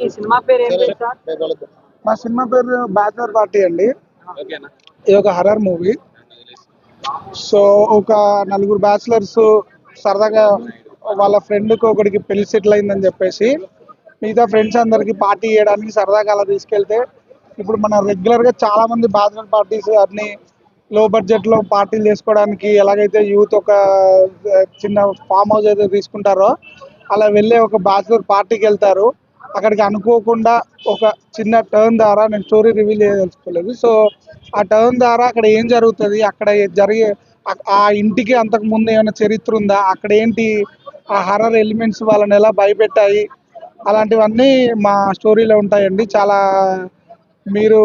ఈ సినిమా పేరు ఏం పేరు సార్? మా సినిమా పేరు బ్యాచులర్ పార్టీ అండి. ఇది ఒక హర్రర్ మూవీ. సో ఒక నలుగురు బ్యాచులర్స్ సరదాగా వాళ్ళ ఫ్రెండ్కి ఒకడికి పెళ్లి సెటిల్ అయిందని చెప్పేసి మిగతా ఫ్రెండ్స్ అందరికి పార్టీ చేయడానికి సరదాగా అలా తీసుకెళ్తే, ఇప్పుడు మన రెగ్యులర్గా చాలా మంది బ్యాచులర్ పార్టీస్ అన్ని లో బడ్జెట్లో పార్టీలు చేసుకోవడానికి ఎలాగైతే యూత్ ఒక చిన్న ఫామ్ హౌస్ అయితే తీసుకుంటారో అలా వెళ్ళే ఒక బ్యాచులర్ పార్టీకి వెళ్తారు. అక్కడికి అనుకోకుండా ఒక చిన్న టర్న్ ద్వారా, నేను స్టోరీ రివీల్ చేయదలుచుకోలేదు, సో ఆ టర్న్ ద్వారా అక్కడ ఏం జరుగుతుంది, అక్కడ జరిగే ఆ ఇంటికి అంతకు ముందు ఏమైనా చరిత్ర ఉందా, అక్కడ ఏంటి ఆ హర్రర్ ఎలిమెంట్స్ వాళ్ళని ఎలా భయపెట్టాయి, అలాంటివన్నీ మా స్టోరీలో ఉంటాయండి. చాలా మీరు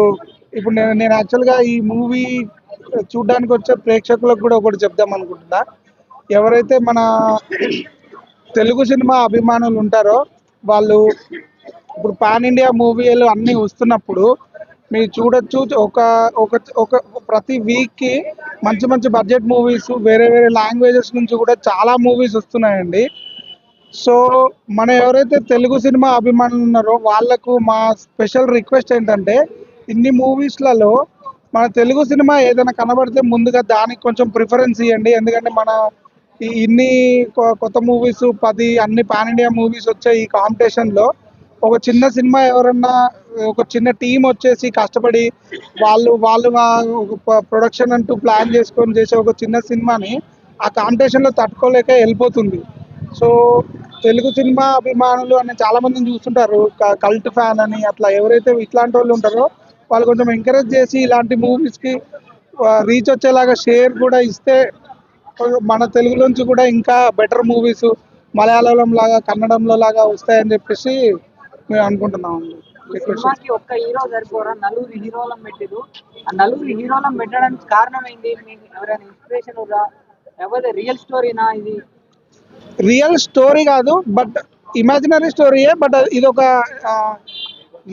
ఇప్పుడు నేను యాక్చువల్గా ఈ మూవీ చూడడానికి వచ్చే ప్రేక్షకులకు కూడా ఒకటి చెప్దాం అనుకుంటున్నా. ఎవరైతే మన తెలుగు సినిమా అభిమానులు ఉంటారో వాళ్ళు ఇప్పుడు పాన్ ఇండియా మూవీలు అన్నీ వస్తున్నప్పుడు మీరు చూడొచ్చు, ఒక ఒక ఒక ప్రతి వీక్కి మంచి మంచి బడ్జెట్ మూవీస్ వేరే వేరే లాంగ్వేజెస్ నుంచి కూడా చాలా మూవీస్ వస్తున్నాయండి. సో మన ఎవరైతే తెలుగు సినిమా అభిమానులు ఉన్నారో వాళ్ళకు మా స్పెషల్ రిక్వెస్ట్ ఏంటంటే, ఇన్ని మూవీస్లలో మన తెలుగు సినిమా ఏదైనా కనబడితే ముందుగా దానికి కొంచెం ప్రిఫరెన్స్ ఇవ్వండి. ఎందుకంటే మన ఇన్ని కొత్త మూవీస్ 10 అన్ని పాన్ ఇండియా మూవీస్ వచ్చే ఈ కాంపిటీషన్లో ఒక చిన్న సినిమా ఎవరన్నా ఒక చిన్న టీం వచ్చేసి కష్టపడి వాళ్ళు వాళ్ళు ఒక ప్రొడక్షన్ అంటూ ప్లాన్ చేసుకొని చేసే ఒక చిన్న సినిమాని ఆ కాంపిటీషన్లో తట్టుకోలేక వెళ్ళిపోతుంది. సో తెలుగు సినిమా అభిమానులు అని చాలా మందిని చూస్తుంటారు, కల్ట్ ఫ్యాన్ అని అట్లా ఎవరైతే ఇట్లాంటి వాళ్ళు ఉంటారో వాళ్ళు కొంచెం ఎంకరేజ్ చేసి ఇలాంటి మూవీస్కి రీచ్ వచ్చేలాగా షేర్ కూడా ఇస్తే మన తెలుగులోంచి కూడా ఇంకా బెటర్ మూవీస్ మలయాళం లాగా కన్నడంలో లాగా వస్తాయని చెప్పేసి మేము అనుకుంటున్నాం. సినిమాకి ఒక్క హీరో సరిపోరా, నలుగురు హీరోలను పెట్టిరు. ఆ నలుగురు హీరోలను పెట్టడానికి కారణం ఏంటి? మీకు ఎవరైనా ఇన్స్పిరేషన్ ఉందా, లేకపోతే రియల్ స్టోరీనా? ఇది రియల్ స్టోరీ కాదు, బట్ ఇమాజినరీ స్టోరీయే. బట్ ఇది ఒక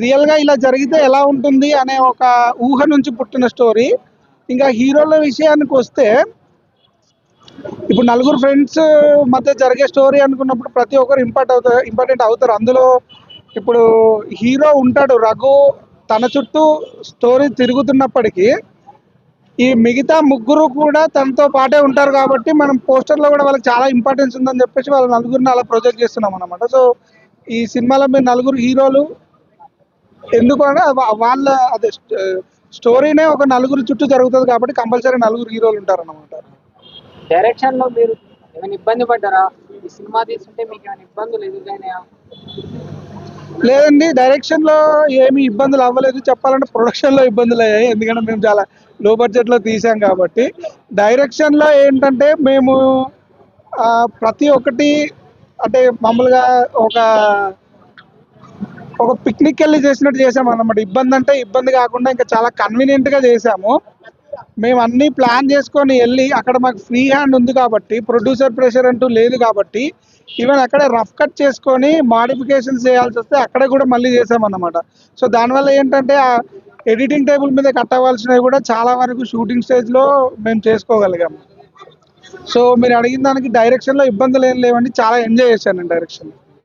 రియల్గా ఇలా జరిగితే ఎలా ఉంటుంది అనే ఒక ఊహ నుంచి పుట్టిన స్టోరీ. ఇంకా హీరోల విషయానికి వస్తే, ఇప్పుడు నలుగురు ఫ్రెండ్స్ మధ్య జరిగే స్టోరీ అనుకున్నప్పుడు ప్రతి ఒక్కరు ఇంపార్టెంట్ అవుతారు. అందులో ఇప్పుడు హీరో ఉంటాడు రఘు, తన చుట్టూ స్టోరీ తిరుగుతున్నప్పటికీ ఈ మిగతా ముగ్గురు కూడా తనతో పాటే ఉంటారు కాబట్టి మనం పోస్టర్లో కూడా వాళ్ళకి చాలా ఇంపార్టెన్స్ ఉందని చెప్పేసి వాళ్ళ నలుగురిని అలా ప్రొజెక్ట్ చేస్తున్నాం అనమాట. సో ఈ సినిమాలో మీరు నలుగురు హీరోలు ఎందుకు అంటే వాళ్ళ అదే స్టోరీనే ఒక నలుగురు చుట్టూ జరుగుతుంది కాబట్టి కంపల్సరీ నలుగురు హీరోలు ఉంటారు అన్నమాట. డైరెక్షన్లో మీరు ఏమైనా ఇబ్బంది పడ్డారా? ఈ సినిమా తీసుకుంటే మీకు ఏమైనా ఇబ్బందులు ఎదురైనాయా? లేదండి, డైరెక్షన్లో ఏమి ఇబ్బందులు అవ్వలేదు. చెప్పాలంటే ప్రొడక్షన్లో ఇబ్బందులు అయ్యాయి, ఎందుకంటే మేము చాలా లో బడ్జెట్లో తీసాం కాబట్టి. డైరెక్షన్లో ఏంటంటే మేము ప్రతి ఒక్కటి అంటే మామూలుగా ఒక పిక్నిక్ వెళ్ళి చేసినట్టు చేసాము అన్నమాట. ఇబ్బంది అంటే ఇబ్బంది కాకుండా ఇంకా చాలా కన్వీనియంట్గా చేసాము. మేము అన్నీ ప్లాన్ చేసుకొని వెళ్ళి అక్కడ మాకు ఫ్రీ హ్యాండ్ ఉంది కాబట్టి, ప్రొడ్యూసర్ ప్రెషర్ అంటూ లేదు కాబట్టి, ఈవెన్ అక్కడే రఫ్ కట్ చేసుకొని మాడిఫికేషన్స్ చేయాల్సి వస్తే అక్కడే కూడా మళ్ళీ చేసామన్నమాట. సో దానివల్ల ఏంటంటే ఆ ఎడిటింగ్ టేబుల్ మీద కట్ అవ్వాల్సినవి కూడా చాలా వరకు షూటింగ్ స్టేజ్లో మేము చేసుకోగలిగాము. సో మీరు అడిగిన దానికి డైరెక్షన్లో ఇబ్బందులు ఏం లేవండి, చాలా ఎంజాయ్ చేశాను నేను డైరెక్షన్.